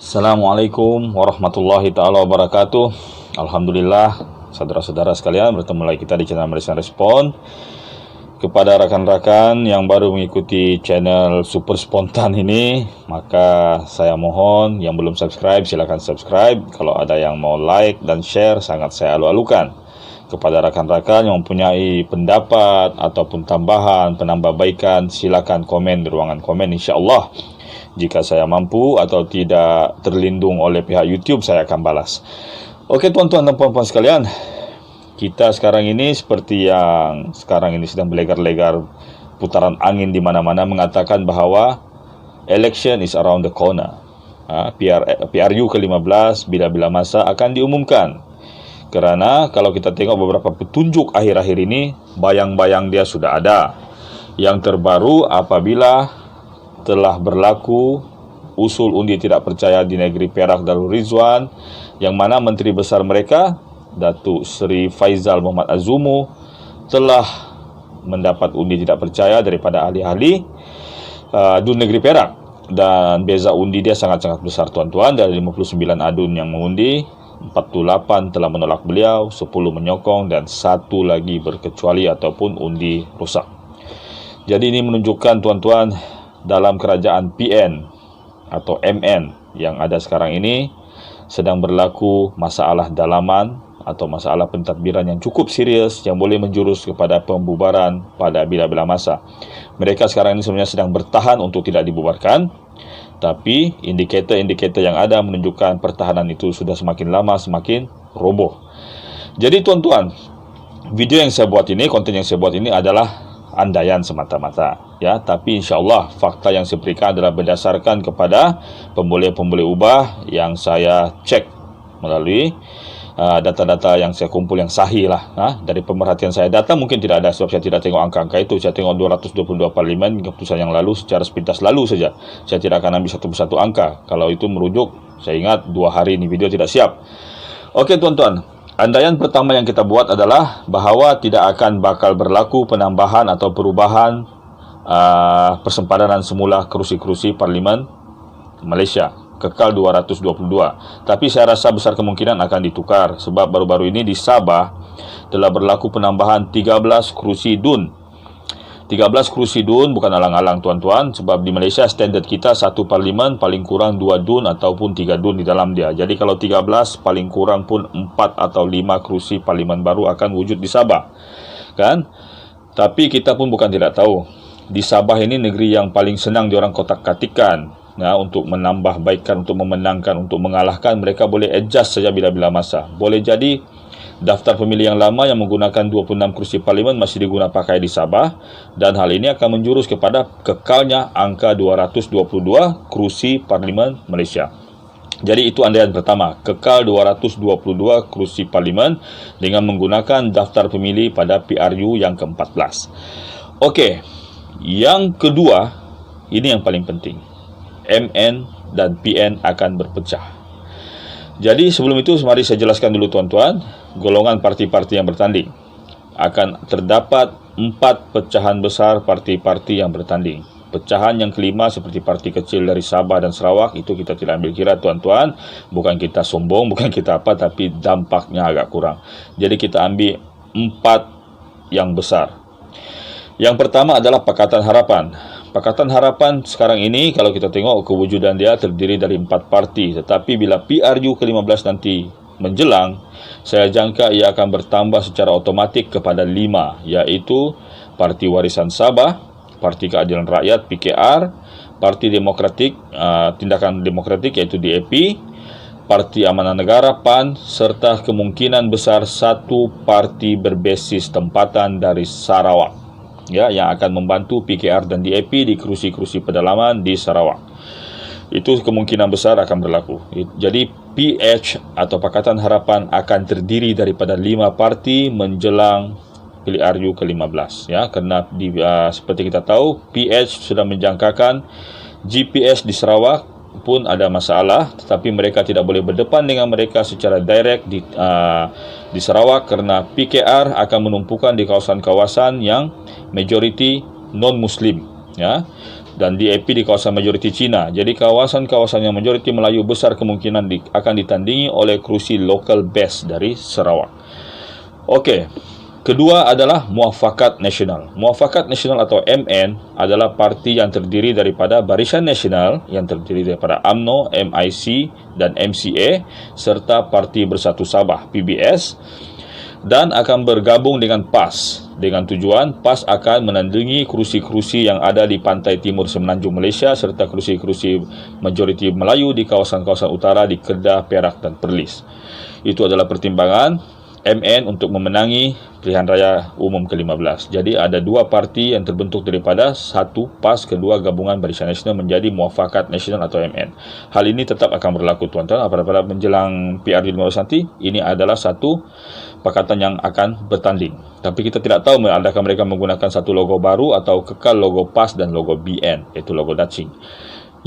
Assalamualaikum warahmatullahi ta'ala wabarakatuh. Alhamdulillah, saudara-saudara sekalian, bertemu lagi kita di channel Malaysian Respon. Kepada rakan-rakan yang baru mengikuti channel Super Spontan ini, maka saya mohon yang belum subscribe silakan subscribe. Kalau ada yang mau like dan share, sangat saya alu-alukan. Kepada rakan-rakan yang mempunyai pendapat ataupun tambahan, penambahbaikan, silakan komen di ruangan komen, insya-Allah. Jika saya mampu atau tidak terlindung oleh pihak YouTube, saya akan balas. Okey tuan-tuan dan puan-puan sekalian, kita sekarang ini seperti yang sekarang ini sedang berlegar-legar putaran angin di mana-mana mengatakan bahawa election is around the corner. PRU ke-15 bila-bila masa akan diumumkan. Kerana kalau kita tengok beberapa petunjuk akhir-akhir ini, bayang-bayang dia sudah ada. Yang terbaru apabila telah berlaku usul undi tidak percaya di negeri Perak Darul Rizwan, yang mana Menteri Besar mereka Datuk Seri Faizal Muhammad Azumu telah mendapat undi tidak percaya daripada ahli-ahli adun negeri Perak, dan beza undi dia sangat-sangat besar tuan-tuan. Dari 59 adun yang mengundi, 48 telah menolak beliau, 10 menyokong dan 1 lagi berkecuali ataupun undi rosak. Jadi ini menunjukkan tuan-tuan, dalam kerajaan PN atau MN yang ada sekarang ini sedang berlaku masalah dalaman atau masalah pentadbiran yang cukup serius yang boleh menjurus kepada pembubaran pada bila-bila masa. Mereka sekarang ini sebenarnya sedang bertahan untuk tidak dibubarkan, tapi indikator-indikator yang ada menunjukkan pertahanan itu sudah semakin lama semakin roboh. Jadi tuan-tuan, video yang saya buat ini, konten yang saya buat ini adalah andaian semata-mata, ya, tapi insya-Allah fakta yang saya berikan adalah berdasarkan kepada pemboleh-pemboleh ubah yang saya cek melalui data-data yang saya kumpul yang sahih lah. Dari pemerhatian saya, data mungkin tidak ada sebab saya tidak tengok angka-angka itu. Saya tengok 222 parlimen keputusan yang lalu secara sepintas lalu saja. Saya tidak akan ambil satu persatu angka. Kalau itu merujuk, saya ingat 2 hari ini video tidak siap. Okey tuan-tuan, andaian pertama yang kita buat adalah bahawa tidak akan bakal berlaku penambahan atau perubahan persempadanan semula kerusi-kerusi Parlimen Malaysia. Kekal 222. Tapi saya rasa besar kemungkinan akan ditukar sebab baru-baru ini di Sabah telah berlaku penambahan 13 kerusi DUN. 13 kerusi DUN bukan alang-alang tuan-tuan, sebab di Malaysia standard kita satu parlimen paling kurang 2 DUN ataupun 3 DUN di dalam dia. Jadi kalau 13 paling kurang pun 4 atau 5 kerusi parlimen baru akan wujud di Sabah. Kan? Tapi kita pun bukan tidak tahu. Di Sabah ini negeri yang paling senang diorang kotak-katikan. Untuk menambah baikkan, untuk memenangkan, untuk mengalahkan, mereka boleh adjust saja bila-bila masa. Boleh jadi daftar pemilih yang lama yang menggunakan 26 kursi parlimen masih digunakan pakai di Sabah, dan hal ini akan menjurus kepada kekalnya angka 222 kursi parlimen Malaysia. Jadi itu andaian pertama, kekal 222 kursi parlimen dengan menggunakan daftar pemilih pada PRU yang ke-14. Okey, yang kedua, ini yang paling penting. MN dan PN akan berpecah. Jadi sebelum itu, mari saya jelaskan dulu tuan-tuan, golongan parti-parti yang bertanding. Akan terdapat 4 pecahan besar parti-parti yang bertanding. Pecahan yang kelima seperti parti kecil dari Sabah dan Sarawak, itu kita tidak ambil kira tuan-tuan. Bukan kita sombong, bukan kita apa, tapi dampaknya agak kurang. Jadi kita ambil 4 yang besar. Yang pertama adalah Pakatan Harapan. Pakatan Harapan sekarang ini kalau kita tengok kewujudan dia terdiri dari 4 parti, tetapi bila PRU ke-15 nanti menjelang, saya jangka ia akan bertambah secara otomatik kepada 5, iaitu Parti Warisan Sabah, Parti Keadilan Rakyat PKR, Parti Demokratik Tindakan Demokratik iaitu DAP, Parti Amanah Negara PAN, serta kemungkinan besar satu parti berbasis tempatan dari Sarawak, yang akan membantu PKR dan DAP di kerusi-kerusi pedalaman di Sarawak. Itu kemungkinan besar akan berlaku. Jadi PH atau Pakatan Harapan akan terdiri daripada 5 parti menjelang PRU ke-15, kerana seperti kita tahu, PH sudah menjangkakan GPS di Sarawak pun ada masalah, tetapi mereka tidak boleh berdepan dengan mereka secara direct di Sarawak kerana PKR akan menumpukan di kawasan-kawasan yang majoriti non-Muslim. ya, dan DAP di kawasan majoriti Cina. Jadi kawasan-kawasan yang majoriti Melayu besar kemungkinan akan ditandingi oleh kerusi local base dari Sarawak. Okey. Kedua adalah Muafakat Nasional. Muafakat Nasional atau MN adalah parti yang terdiri daripada Barisan Nasional yang terdiri daripada UMNO, MIC dan MCA serta Parti Bersatu Sabah PBS, dan akan bergabung dengan PAS dengan tujuan PAS akan menandingi kerusi-kerusi yang ada di pantai timur semenanjung Malaysia serta kerusi-kerusi majoriti Melayu di kawasan-kawasan utara di Kedah, Perak dan Perlis. Itu adalah pertimbangan MN untuk memenangi pilihan raya umum ke-15. Jadi ada dua parti yang terbentuk daripada satu PAS, kedua gabungan Barisan Nasional menjadi Muafakat Nasional atau MN. Hal ini tetap akan berlaku tuan-tuan apabila menjelang PRU15 nanti. Ini adalah satu pakatan yang akan bertanding. Tapi kita tidak tahu adakah mereka menggunakan satu logo baru atau kekal logo PAS dan logo BN, iaitu logo Dacing.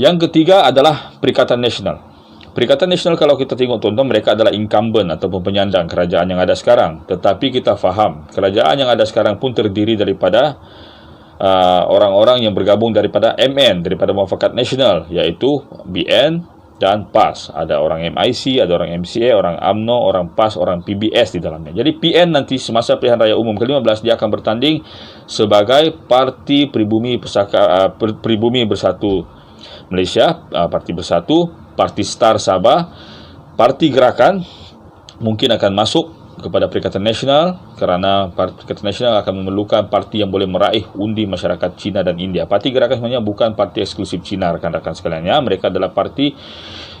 Yang ketiga adalah Perikatan Nasional. Perikatan Nasional kalau kita tengok tuan-tuan, mereka adalah incumbent ataupun penyandang kerajaan yang ada sekarang. Tetapi kita faham, kerajaan yang ada sekarang pun terdiri daripada orang-orang yang bergabung daripada MN, daripada Muafakat Nasional, iaitu BN dan PAS. Ada orang MIC, ada orang MCA, orang UMNO, orang PAS, orang PBS di dalamnya. Jadi PN nanti semasa pilihan raya umum ke-15 dia akan bertanding sebagai Parti Pribumi Bersatu Malaysia, Parti Bersatu, Parti Star Sabah, Parti Gerakan mungkin akan masuk kepada Perikatan Nasional kerana Perikatan Nasional akan memerlukan parti yang boleh meraih undi masyarakat Cina dan India. Parti Gerakan sebenarnya bukan parti eksklusif Cina, rakan-rakan sekalian, ya. Mereka adalah parti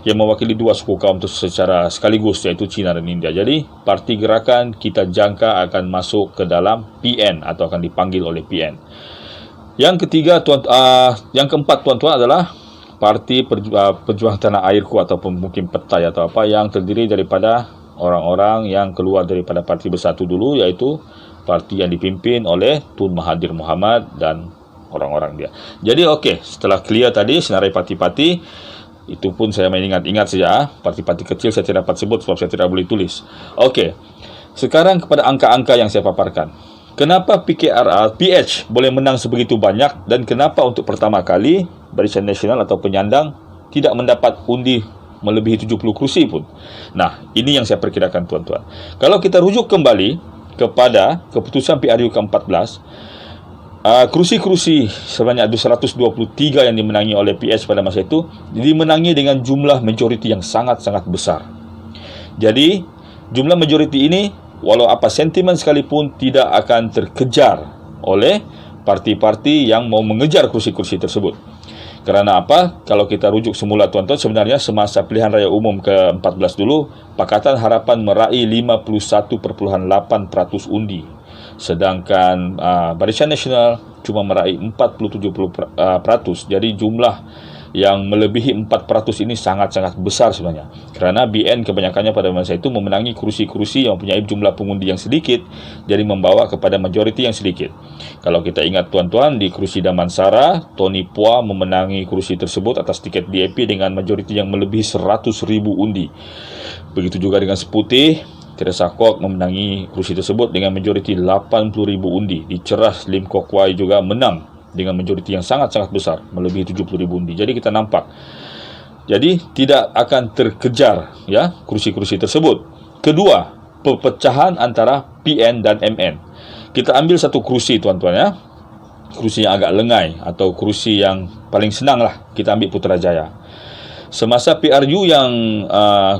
yang mewakili dua suku kaum itu secara sekaligus, iaitu Cina dan India. Jadi Parti Gerakan kita jangka akan masuk ke dalam PN atau akan dipanggil oleh PN. Yang keempat tuan-tuan adalah Parti Perjuangan Tanah Airku ataupun mungkin Petai atau apa, yang terdiri daripada orang-orang yang keluar daripada Parti Bersatu dulu, iaitu parti yang dipimpin oleh Tun Mahathir Mohamad dan orang-orang dia. Jadi okey, setelah clear tadi senarai parti-parti, itu pun saya main ingat-ingat saja. Parti-parti kecil saya tidak dapat sebut sebab saya tidak boleh tulis. Okey, sekarang kepada angka-angka yang saya paparkan. Kenapa PH boleh menang sebegitu banyak dan kenapa untuk pertama kali Barisan Nasional atau penyandang tidak mendapat undi melebihi 70 kerusi pun? Nah, ini yang saya perkirakan tuan-tuan. Kalau kita rujuk kembali kepada keputusan PRU ke-14, kerusi-kerusi sebanyak 123 yang dimenangi oleh PH pada masa itu dimenangi dengan jumlah majoriti yang sangat-sangat besar. Jadi, jumlah majoriti ini walau apa sentimen sekalipun tidak akan terkejar oleh parti-parti yang mau mengejar kursi-kursi tersebut. Kerana apa? Kalau kita rujuk semula tuan-tuan, sebenarnya semasa pilihan raya umum ke-14 dulu, Pakatan Harapan meraih 51.8% undi. Sedangkan Barisan Nasional cuma meraih 47%. Jadi jumlah yang melebihi 4% ini sangat-sangat besar sebenarnya. Kerana BN kebanyakannya pada masa itu memenangi kerusi-kerusi yang mempunyai jumlah pengundi yang sedikit, jadi membawa kepada majoriti yang sedikit. Kalau kita ingat tuan-tuan, di kerusi Damansara, Tony Phua memenangi kerusi tersebut atas tiket DAP dengan majoriti yang melebihi 100,000 undi. Begitu juga dengan Seputih, Teresa Kok memenangi kerusi tersebut dengan majoriti 80,000 undi. Di Ceras, Lim Kok Wai juga menang dengan majoriti yang sangat-sangat besar, melebihi 70,000 undi. Jadi kita nampak, jadi tidak akan terkejar, ya, kerusi-kerusi tersebut. Kedua, perpecahan antara PN dan MN. Kita ambil satu kerusi tuan-tuan, ya, kerusi yang agak lengai atau kerusi yang paling senang lah. Kita ambil Putrajaya. Semasa PRU yang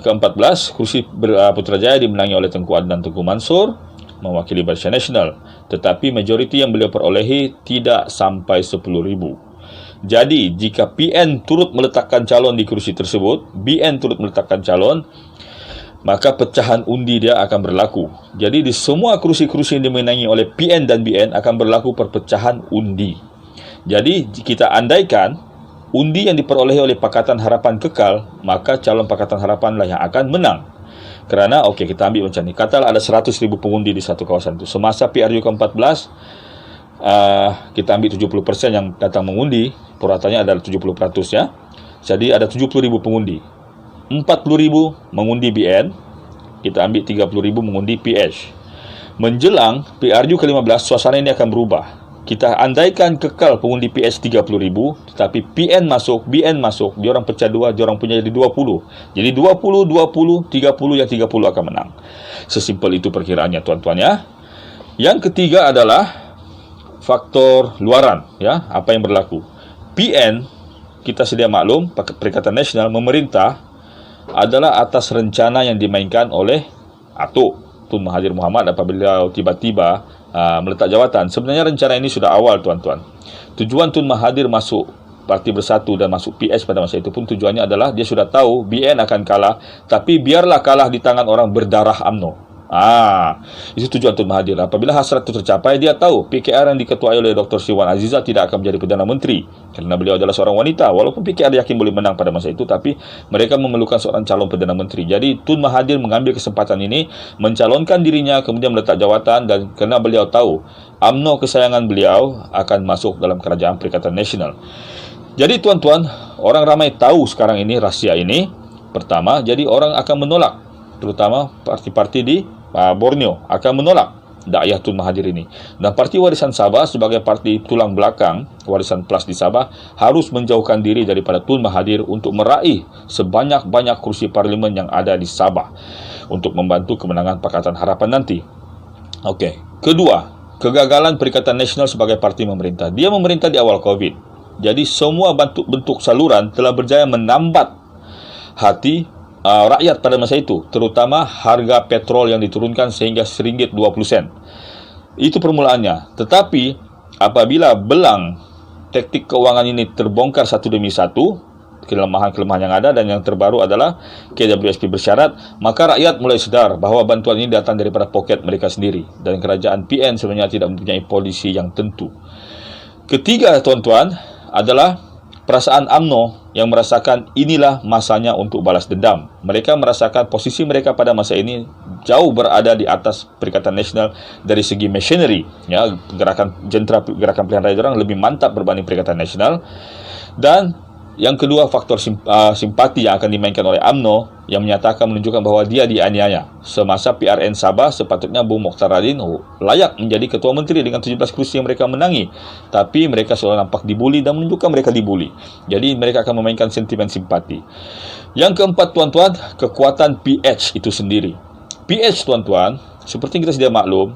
ke-14, kerusi Putrajaya dimenangi oleh Tengku Adnan Tengku Mansur mewakili Barisan Nasional, tetapi majoriti yang beliau perolehi tidak sampai 10,000. Jadi jika PN turut meletakkan calon di kerusi tersebut, BN turut meletakkan calon, maka pecahan undi dia akan berlaku. Jadi di semua kerusi-kerusi yang dimenangi oleh PN dan BN akan berlaku perpecahan undi. Jadi kita andaikan undi yang diperolehi oleh Pakatan Harapan kekal, maka calon Pakatan Harapan lah yang akan menang. Kerana, okey, kita ambil macam ni. Katalah ada 100,000 pengundi di satu kawasan itu. Semasa PRU ke-14, kita ambil 70% yang datang mengundi, peratannya adalah 70%, ya. Jadi ada 70,000 pengundi. 40,000 mengundi BN, kita ambil 30,000 mengundi PH. Menjelang PRU ke-15, suasana ini akan berubah. kita andaikan kekal pengundi PS 30,000, tetapi PN masuk, BN masuk, diorang pecah dua, diorang punya jadi 20. Jadi 20, 20, 30, yang 30 akan menang. Sesimpel itu perkiraannya tuan-tuan ya. Yang ketiga adalah faktor luaran ya, apa yang berlaku. PN, kita sedia maklum, Perikatan Nasional memerintah adalah atas rencana yang dimainkan oleh Tun Mahathir Mohamad apabila tiba-tiba meletak jawatan. Sebenarnya rencana ini sudah awal tuan-tuan. Tujuan Tun Mahathir masuk Parti Bersatu dan masuk PS pada masa itu pun tujuannya adalah dia sudah tahu BN akan kalah, tapi biarlah kalah di tangan orang berdarah UMNO. Itu tujuan Tun Mahathir. Apabila hasrat itu tercapai, dia tahu PKR yang diketuai oleh Dr. Sri Wan Azizah tidak akan menjadi Perdana Menteri kerana beliau adalah seorang wanita. Walaupun PKR yakin boleh menang pada masa itu, tapi mereka memerlukan seorang calon Perdana Menteri. Jadi Tun Mahathir mengambil kesempatan ini, mencalonkan dirinya, kemudian meletak jawatan, dan kerana beliau tahu UMNO kesayangan beliau akan masuk dalam Kerajaan Perikatan Nasional. Jadi tuan-tuan, orang ramai tahu sekarang ini rahsia ini. Pertama, jadi orang akan menolak, terutama parti-parti di Borneo akan menolak dakwah Tun Mahathir ini. Dan Parti Warisan Sabah sebagai parti tulang belakang Warisan Plus di Sabah harus menjauhkan diri daripada Tun Mahathir untuk meraih sebanyak-banyak kursi parlimen yang ada di Sabah untuk membantu kemenangan Pakatan Harapan nanti. Okey. Kedua, kegagalan Perikatan Nasional sebagai parti pemerintah. Dia memerintah di awal COVID. Jadi semua bentuk saluran telah berjaya menambat hati rakyat pada masa itu, terutama harga petrol yang diturunkan sehingga RM1.20. Itu permulaannya. Tetapi apabila belang taktik keuangan ini terbongkar satu demi satu, kelemahan-kelemahan yang ada, dan yang terbaru adalah KWSP bersyarat, maka rakyat mulai sedar bahawa bantuan ini datang daripada poket mereka sendiri, dan kerajaan PN sebenarnya tidak mempunyai polisi yang tentu. Ketiga tuan-tuan adalah perasaan UMNO yang merasakan inilah masanya untuk balas dendam. Mereka merasakan posisi mereka pada masa ini jauh berada di atas Perikatan Nasional dari segi machinery. Ya, gerakan gerakan pilihan raya orang lebih mantap berbanding Perikatan Nasional. Dan yang kedua, faktor simpati yang akan dimainkan oleh UMNO yang menyatakan menunjukkan bahawa dia dianiaya. Semasa PRN Sabah, sepatutnya Bung Mokhtar Radin layak menjadi Ketua Menteri dengan 17 kursi yang mereka menangi. Tapi mereka seolah nampak dibuli dan menunjukkan mereka dibuli. Jadi mereka akan memainkan sentimen simpati. Yang keempat tuan-tuan, kekuatan PH itu sendiri. PH tuan-tuan, seperti kita sedia maklum,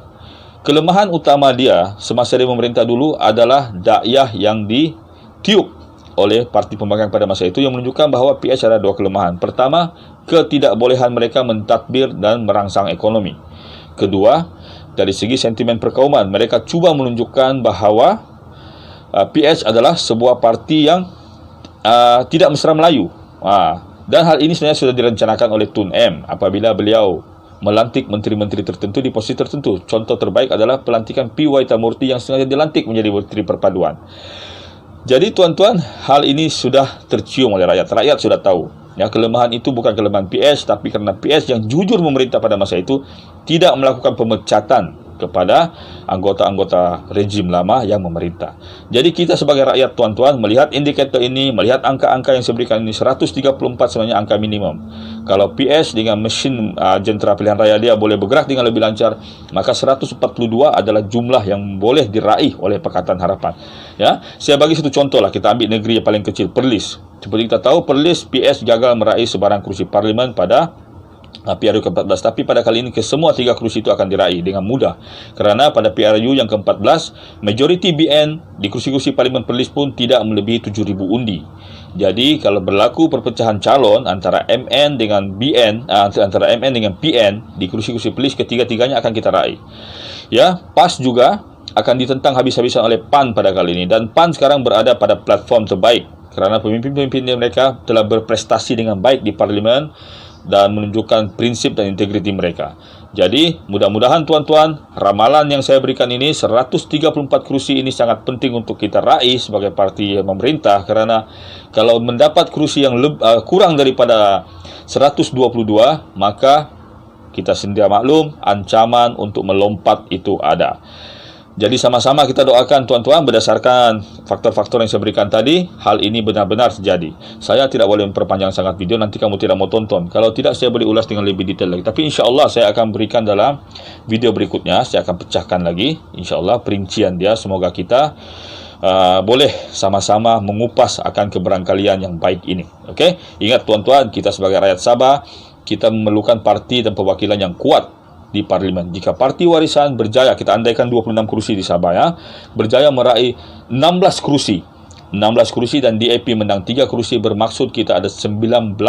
kelemahan utama dia semasa dia memerintah dulu adalah dakwah yang ditiup oleh parti pembangkang pada masa itu, yang menunjukkan bahawa PH ada dua kelemahan. Pertama, ketidakbolehan mereka mentadbir dan merangsang ekonomi. Kedua, dari segi sentimen perkauman, mereka cuba menunjukkan bahawa PH adalah sebuah parti yang tidak mesra Melayu. Dan hal ini sebenarnya sudah direncanakan oleh Tun M apabila beliau melantik menteri-menteri tertentu di posisi tertentu. Contoh terbaik adalah pelantikan P. Waitamurti yang sengaja dilantik menjadi Menteri Perpaduan. Jadi tuan-tuan, hal ini sudah tercium oleh rakyat. Rakyat sudah tahu. Ya, kelemahan itu bukan kelemahan PS, tapi kerana PS yang jujur memerintah pada masa itu tidak melakukan pemecatan kepada anggota-anggota rejim lama yang memerintah. Jadi kita sebagai rakyat tuan-tuan melihat indikator ini, melihat angka-angka yang saya berikan ini, 134 sebenarnya angka minimum. Kalau PS dengan mesin jentera pilihan raya dia boleh bergerak dengan lebih lancar, maka 142 adalah jumlah yang boleh diraih oleh Pakatan Harapan. Ya, saya bagi satu contoh lah, kita ambil negeri yang paling kecil, Perlis. Seperti kita tahu, Perlis PS gagal meraih sebarang kursi parlimen pada PRU ke-14, tapi pada kali ini kesemua 3 kursi itu akan diraih dengan mudah. Kerana pada PRU yang ke-14, majoriti BN di kursi-kursi parlimen Perlis pun tidak melebihi 7,000 undi. Jadi kalau berlaku perpecahan calon antara MN dengan BN, antara MN dengan PN di kursi-kursi Perlis, ketiga-tiganya akan kita raih. Ya, PAS juga akan ditentang habis-habisan oleh PAN pada kali ini, dan PAN sekarang berada pada platform terbaik kerana pemimpin-pemimpin mereka telah berprestasi dengan baik di parlimen dan menunjukkan prinsip dan integriti mereka. Jadi, mudah-mudahan tuan-tuan, ramalan yang saya berikan ini, 134 kursi ini sangat penting untuk kita raih sebagai parti pemerintah, kerana kalau mendapat kursi yang kurang daripada 122, maka kita sedia maklum ancaman untuk melompat itu ada. Jadi sama-sama kita doakan tuan-tuan berdasarkan faktor-faktor yang saya berikan tadi, hal ini benar-benar terjadi. Saya tidak boleh memperpanjang sangat video, nanti kamu tidak mau tonton. Kalau tidak, saya boleh ulas dengan lebih detail lagi. Tapi insya-Allah saya akan berikan dalam video berikutnya, saya akan pecahkan lagi insya-Allah perincian dia. Semoga kita boleh sama-sama mengupas akan keberangkalian yang baik ini. Okey, ingat tuan-tuan, kita sebagai rakyat Sabah, kita memerlukan parti dan perwakilan yang kuat di parlimen. Jika parti warisan berjaya, kita andaikan 26 kerusi di Sabah ya, berjaya meraih 16 kerusi. 16 kerusi dan DAP menang 3 kerusi, bermaksud kita ada 19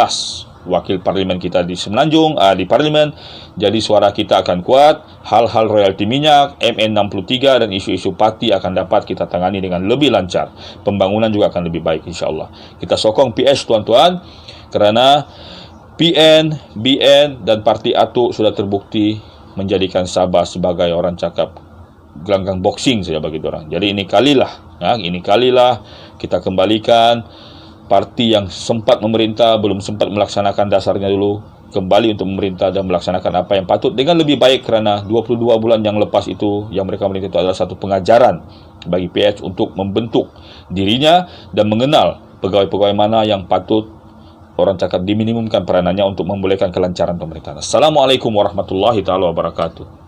wakil parlimen kita di Semenanjung, di parlimen. Jadi suara kita akan kuat, hal-hal royalti minyak, MN63 dan isu-isu parti akan dapat kita tangani dengan lebih lancar. Pembangunan juga akan lebih baik insya-Allah. Kita sokong PS tuan-tuan, kerana PN, BN dan Parti Atuk sudah terbukti menjadikan Sabah sebagai orang cakap gelanggang boxing saja bagi orang. Jadi ini kalilah kita kembalikan parti yang sempat memerintah, belum sempat melaksanakan dasarnya dulu, kembali untuk memerintah dan melaksanakan apa yang patut dengan lebih baik, kerana 22 bulan yang lepas itu yang mereka memerintah itu adalah satu pengajaran bagi PH untuk membentuk dirinya dan mengenal pegawai-pegawai mana yang patut orang cakap diminimumkan peranannya untuk membolehkan kelancaran pemerintahan. Assalamualaikum warahmatullahi taala wabarakatuh.